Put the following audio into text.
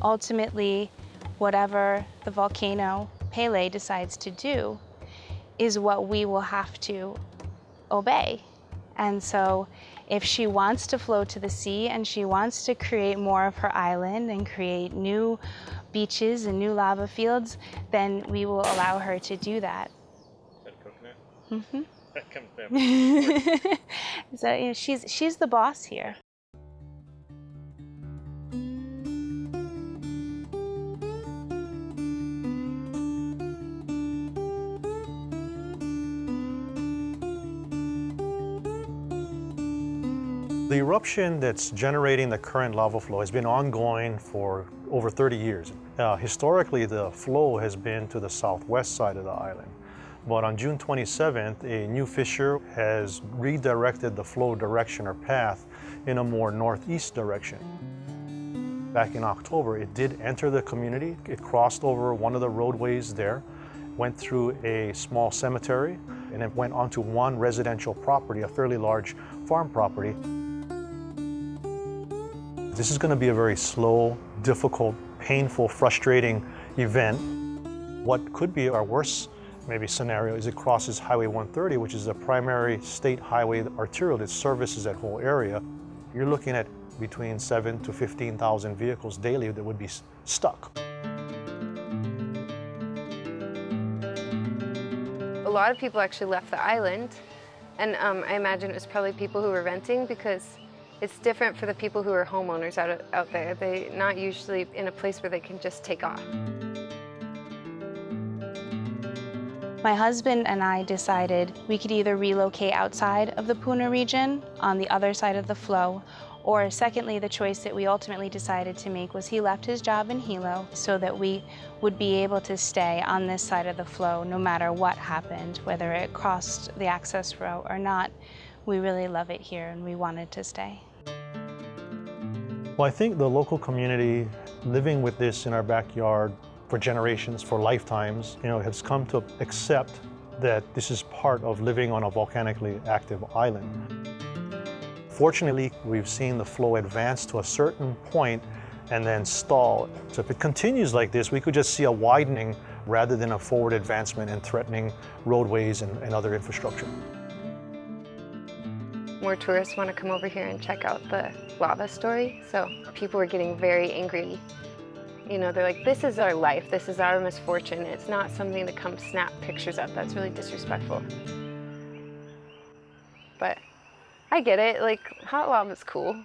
Ultimately, whatever the volcano Pele decides to do is what we will have to obey. And so if she wants to flow to the sea and she wants to create more of her island and create new beaches and new lava fields, then we will allow her to do that. Is that a coconut? Mm-hmm. That comes down. So you know, she's the boss here. The eruption that's generating the current lava flow has been ongoing for over 30 years. Historically, the flow has been to the southwest side of the island. But on June 27th, a new fissure has redirected the flow direction or path in a more northeast direction. Back in October, it did enter the community. It crossed over one of the roadways there, went through a small cemetery, and it went onto one residential property, a fairly large farm property. This is going to be a very slow, difficult, painful, frustrating event. What could be our worst maybe scenario is it crosses Highway 130, which is a primary state highway arterial that services that whole area. You're looking at between 7,000 to 15,000 vehicles daily that would be stuck. A lot of people actually left the island, and I imagine it was probably people who were renting, because it's different for the people who are homeowners out there. They're not usually in a place where they can just take off. My husband and I decided we could either relocate outside of the Puna region on the other side of the flow, or secondly, the choice that we ultimately decided to make was he left his job in Hilo so that we would be able to stay on this side of the flow no matter what happened, whether it crossed the access route or not. We really love it here and we wanted to stay. Well, I think the local community living with this in our backyard for generations, for lifetimes, has come to accept that this is part of living on a volcanically active island. Fortunately, we've seen the flow advance to a certain point and then stall. So if it continues like this, we could just see a widening rather than a forward advancement and threatening roadways and other infrastructure. More tourists want to come over here and check out the lava story, so people are getting very angry. You know, they're like, this is our life, this is our misfortune. It's not something to come snap pictures of. That's really disrespectful. But I get it, like, hot lava's cool.